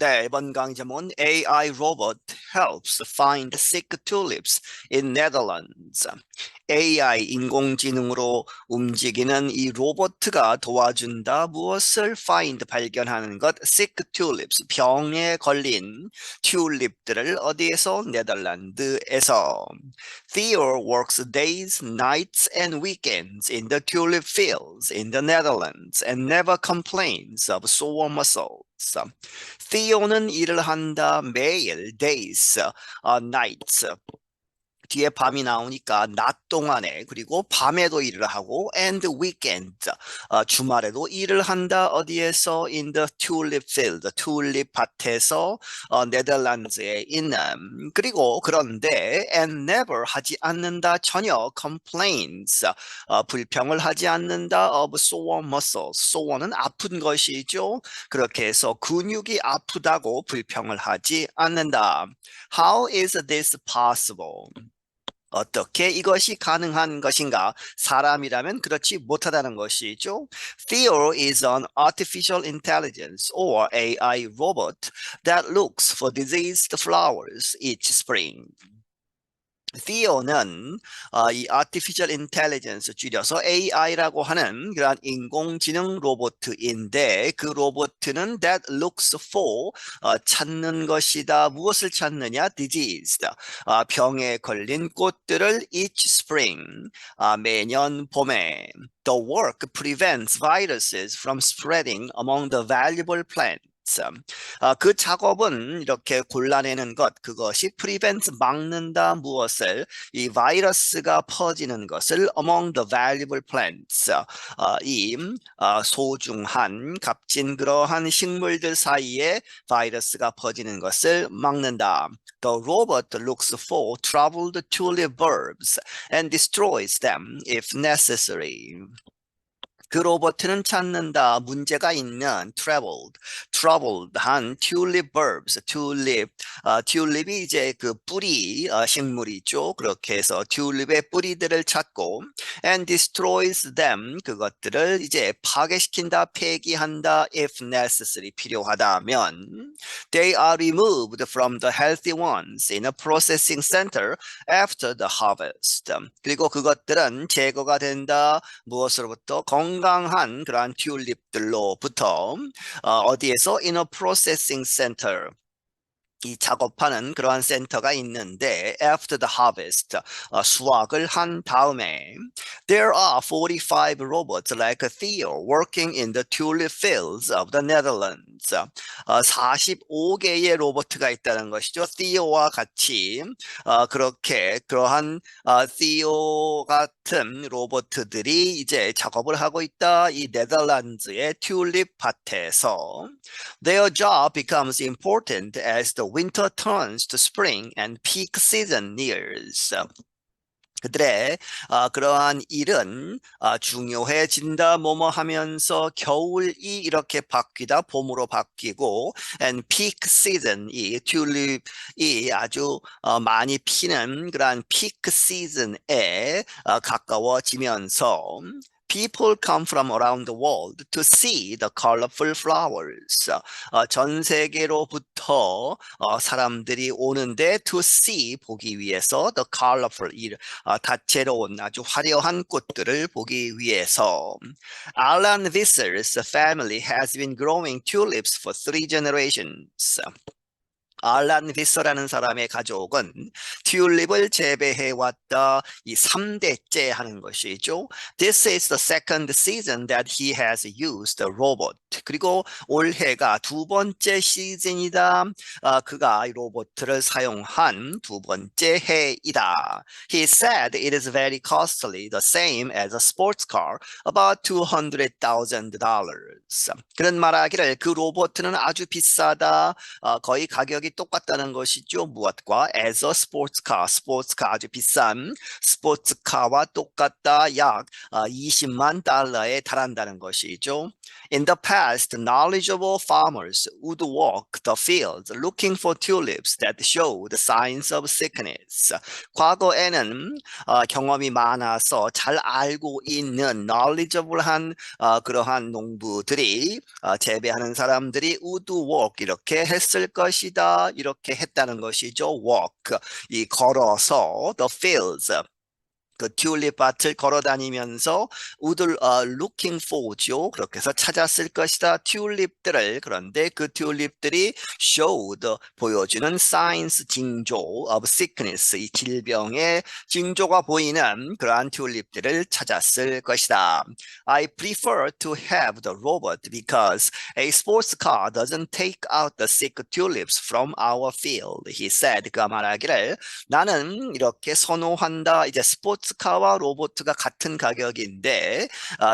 네, 이번 강의 제목은 AI robot helps find sick tulips in Netherlands. AI 인공지능으로 움직이는 이 로봇가 도와준다. 무엇을 find 발견하는 것? sick tulips 병에 걸린 튤립들을 어디에서? 네덜란드에서. Theo works days, nights, and weekends in the tulip fields in the Netherlands and never complains of sore muscles. Theo는 일을 한다 매일, days, nights. 뒤에 밤이 나오니까 낮 동안에 그리고 밤에도 일을 하고 and weekend 주말에도 일을 한다 어디에서 in the tulip field 튤립 밭에서 네덜란드에 있는 그리고 그런데 and never 하지 않는다 전혀 complains 불평을 하지 않는다 of sore muscles sore는 아픈 것이죠 그렇게 해서 근육이 아프다고 불평을 하지 않는다. How is this possible? 어떻게 이것이 가능한 것인가? 사람이라면 그렇지 못하다는 것이죠. Theo is an artificial intelligence or AI robot that looks for diseased flowers each spring. Theo는 이 Artificial Intelligence 줄여서 AI라고 하는 그런 인공지능 로봇인데 그 로봇은 that looks for 찾는 것이다. 무엇을 찾느냐? Diseased 병에 걸린 꽃들을 each spring 매년 봄에 The work prevents viruses from spreading among the valuable plants. 그 작업은 이렇게 골라내는 것, 그것이 prevent 막는다 무엇을 이 바이러스가 퍼지는 것을 among the valuable plants 이 소중한 값진 그러한 식물들 사이에 바이러스가 퍼지는 것을 막는다. The robot looks for troubled tulip bulbs and destroys them if necessary. 그 로봇은 찾는다. 문제가 있는 troubled한 tulip bulbs, 튤립이 이제 그 뿌리 식물이죠. 그렇게 해서 튤립의 뿌리들을 찾고 and destroys them 그것들을 이제 파괴시킨다, 폐기한다. If necessary 필요하다면 they are removed from the healthy ones in a processing center after the harvest. 그리고 그것들은 제거가 된다. 무엇으로부터? 건강한 그러한 튤립들로부터 어디에서 in a processing center 이 작업하는 그러한 센터가 있는데 after the harvest 수확을 한 다음에 there are 45 robots like Theo working in the tulip fields of the Netherlands 45개의 로봇가 있다는 것이죠. Theo와 같이 그렇게 그러한 Theo 같은 로봇들이 이제 작업을 하고 있다. 이 네덜란드의 튤립 밭에서 their job becomes important as the winter turns to spring and peak season nears. 그들의 그러한 일은 중요해진다 뭐뭐 하면서 겨울이 이렇게 바뀌다 봄으로 바뀌고 and peak season 이 튤립이 아주 많이 피는 그러한 peak season에 가까워지면서 People come from around the world to see the colorful flowers. 전 세계로부터 사람들이 오는데 to see 보기 위해서 the colorful 다채로운 아주 화려한 꽃들을 보기 위해서. Alan Visser's family has been growing tulips for 3 generations. 알란 비서라는 사람의 가족은 튤립을 재배해왔다 이 3대째 하는 것이죠. This is the second season that he has used the robot. 그리고 올해가 두 번째 시즌이다. 그가 이 로봇을 사용한 두 번째 해이다. He said it is very costly, the same as a sports car, about $200,000. 그런 말하기를 그 로봇은 아주 비싸다. 거의 가격이 똑같다는 것이죠. 무엇과? As a sports car. 스포츠카 아주 비싼 스포츠카와 똑같다. 약 20만 달러에 달한다는 것이죠. In the past, knowledgeable farmers would walk the fields looking for tulips that showed signs of sickness. 과거에는 경험이 많아서 잘 알고 있는 knowledgeable한 그러한 농부들이 사람들이 재배하는 사람들이 would walk 이렇게 했을 것이다. 이렇게 했다는 것이죠. walk 이 걸어서 the fields 그 튤립 밭을 걸어 다니면서 would looking for죠. 그렇게 해서 찾았을 것이다. 튤립들을 그런데 그 튤립들이 showed 보여주는 signs 징조 of sickness 이 질병의 징조가 보이는 그러한 튤립들을 찾았을 것이다. I prefer to have the robot because a sports car doesn't take out the sick tulips from our field. He said 그가 말하기를 나는 이렇게 선호한다. 이제 스포츠카와 로봇가 같은 가격인데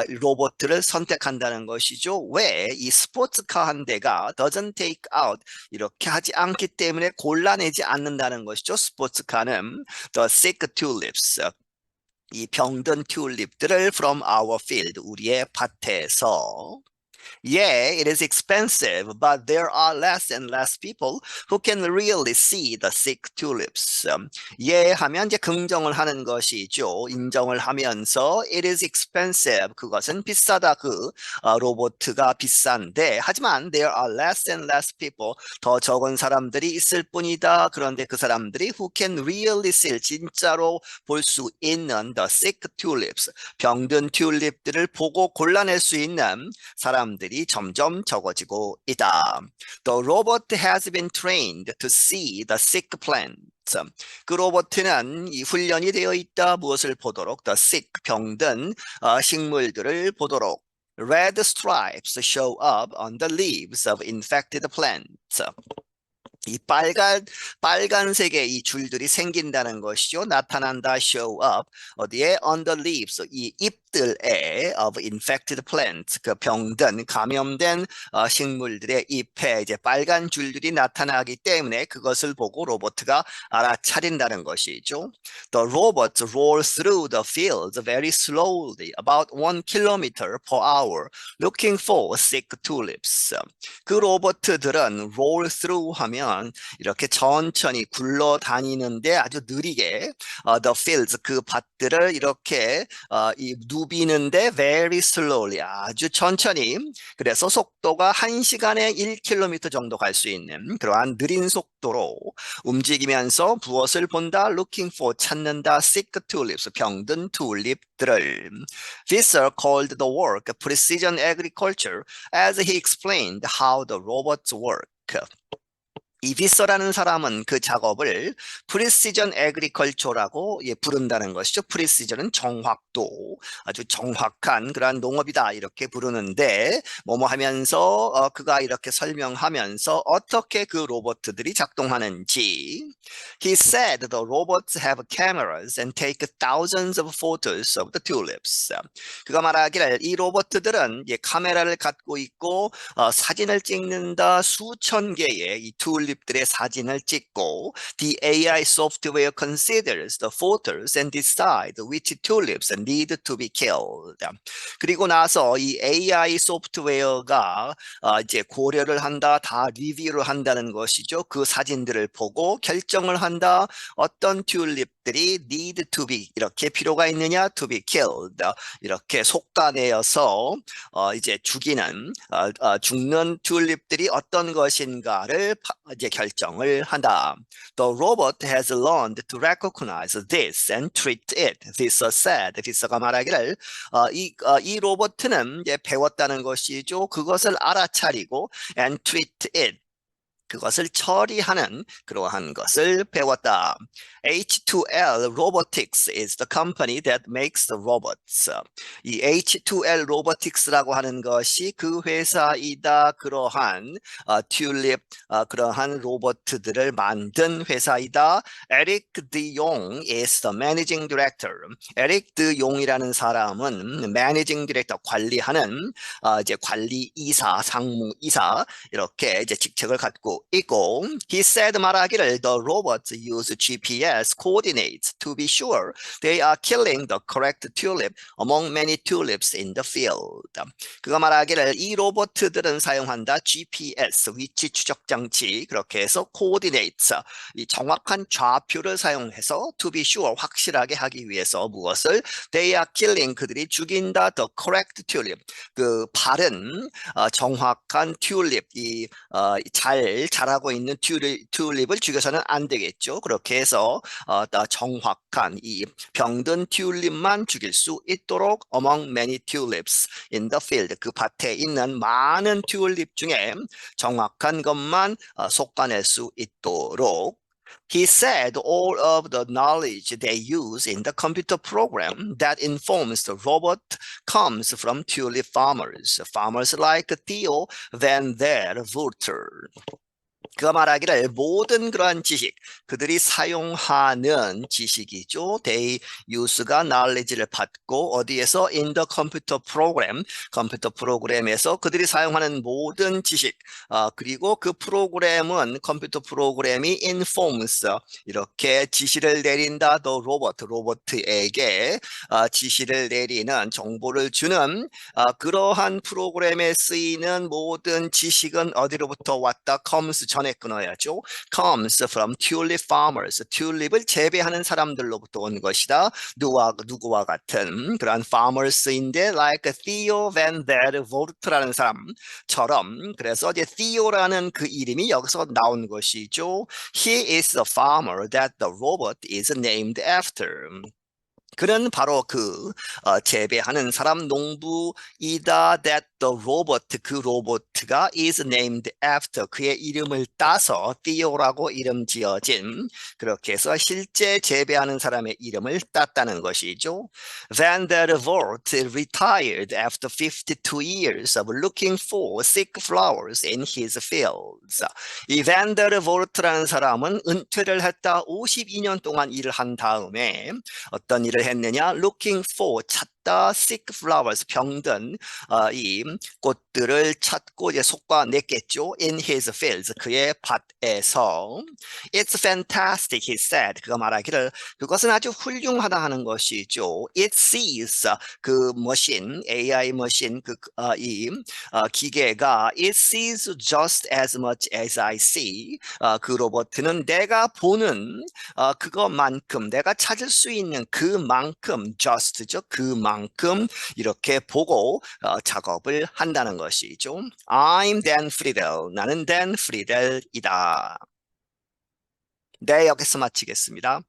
로봇을 선택한다는 것이죠. 왜? 이 스포츠카 한 대가 doesn't take out 이렇게 하지 않기 때문에 골라내지 않는다는 것이죠. 스포츠카는 the sick tulips 이 병든 튤립들을 from our field 우리의 밭에서 Yeah, it is expensive, but there are less and less people who can really see the sick tulips. 예 하면 이제 긍정을 하는 것이죠. 인정을 하면서 it is expensive. 그것은 비싸다. 그 로봇가 비싼데 하지만 there are less and less people. 더 적은 사람들이 있을 뿐이다. 그런데 그 사람들이 who can really see 진짜로 볼 수 있는 the sick tulips. 병든 튤립들을 보고 골라낼 수 있는 사람들이 점점 적어지고 있다. The robot has been trained to see the sick plants. 그 로봇은 이 훈련이 되어 있다. 무엇을 보도록? The sick, 병든 식물들을 보도록. Red stripes show up on the leaves of infected plants. 이 빨간색의 이 줄들이 생긴다는 것이죠. 나타난다, show up. 어디에? On the leaves, 이 잎들에 of infected plants, 그 병든, 감염된 식물들의 잎에 이제 빨간 줄들이 나타나기 때문에 그것을 보고 로봇가 알아차린다는 것이죠. The robots roll through the fields very slowly, about 1 kilometer per hour, looking for sick tulips. 그 로봇들은 roll through 하면 이렇게 천천히 굴러다니는데 아주 느리게 the fields 그 밭들을 이렇게 누비는데 very slowly 아주 천천히 그래서 속도가 1시간에 1km 정도 갈 수 있는 그러한 느린 속도로 움직이면서 무엇을 본다? looking for 찾는다 sick tulips 병든 튤립들을 Visser called the work precision agriculture as he explained how the robots work. 이 비서라는 사람은 그 작업을 프리시전 애그리컬처라고 부른다는 것이죠. 프리시전은 정확도, 아주 정확한 그러한 농업이다 이렇게 부르는데 뭐뭐 하면서 그가 이렇게 설명하면서 어떻게 그 로봇들이 작동하는지 He said the robots have cameras and take thousands of photos of the tulips. 그가 말하기를 이 로봇들은 카메라를 갖고 있고 사진을 찍는다 수천 개의 이 튤립들의 사진을 찍고 the AI software considers the photos and decide which tulips need to be killed. 그리고 나서 이 AI 소프트웨어가 이제 고려를 한다, 다 리뷰를 한다는 것이죠. 그 사진들을 보고 결정을 한다. 어떤 튤립들이 need to be 이렇게 필요가 있느냐, to be killed 이렇게 속가내어서 이제 죽는 튤립들이 어떤 것인가를 이제 결정을 한다. The robot has learned to recognize this and treat it. This said. This가 말하기를 이 로봇은 이제 배웠다는 것이죠. 그것을 알아차리고 and treat it. 그것을 처리하는 그러한 것을 배웠다. H2L Robotics is the company that makes the robots. 이 H2L Robotics라고 하는 것이 그 회사이다. 그러한 튤립 그러한 로봇들을 만든 회사이다. Eric de Jong is the managing director. 에릭 드 용이라는 사람은 managing director 관리하는 이제 관리이사, 상무이사 이렇게 이제 직책을 갖고 수 있고 he said 말하기를 the robots use GPS coordinates to be sure they are killing the correct tulip among many tulips in the field. 그가 말하기를 이 로봇들은 사용한다 GPS 위치 추적 장치 그렇게 해서 coordinates 이 정확한 좌표를 사용해서 to be sure 확실하게 하기 위해서 무엇을 they are killing 그들이 죽인다 the correct tulip 그 바른 정확한 튤립 잘 자라고 있는 튤립을 죽여서는 안 되겠죠. 그렇게 해서 정확한 이 병든 튤립만 죽일 수 있도록 among many tulips in the field 그 밭에 있는 많은 튤립 중에 정확한 것만 솎아낼 수 있도록 He said all of the knowledge they use in the computer program that informs the robot comes from tulip farmers, farmers like Theo van der Wouter. 그가 말하기를 모든 그러한 지식, 그들이 사용하는 지식이죠. They use가 knowledge를 받고 어디에서 in the computer program, 컴퓨터 프로그램에서 그들이 사용하는 모든 지식, 그리고 그 프로그램은 컴퓨터 프로그램이 informs 이렇게 지시를 내린다. the 로봇에게 지시를 내리는 정보를 주는 그러한 프로그램에 쓰이는 모든 지식은 어디로부터 왔다? comes 전에 끊어야죠. comes from tulip farmers. 튤립을 재배하는 사람들로부터 온 것이다. 누구와 같은 그런 farmers인데 like Theo van der Wouter라는 사람처럼 그래서 이제 Theo라는 그 이름이 여기서 나온 것이죠. He is the farmer that the robot is named after. 그는 바로 그 재배하는 사람 농부이다. That the robot 그 로봇가 is named after 그의 이름을 따서 Theo라고 이름 지어진 그렇게 해서 실제 재배하는 사람의 이름을 땄다는 것이죠. Van der Voort retired after 52 years of looking for sick flowers in his fields. 이 Van der Voort라는 사람은 은퇴를 했다. 52년 동안 일을 한 다음에 어떤 일을 했느냐? Looking for 찾다 sick flowers 병든 이 꽃들을 찾고 이제 솎아냈겠죠. In his fields 그의 밭에서 It's fantastic, he said. 그가 말하기를 그것은 아주 훌륭하다 하는 것이죠. It sees 그 머신 AI 머신 이 기계가 It sees just as much as I see. 그 로봇은 내가 보는 그것만큼 내가 찾을 수 있는 그만큼 just죠. 그만큼 이렇게 보고 작업을 한다는 것이죠. I'm Dan Friedel. 나는 Dan Friedel이다. 네, 여기서 마치겠습니다.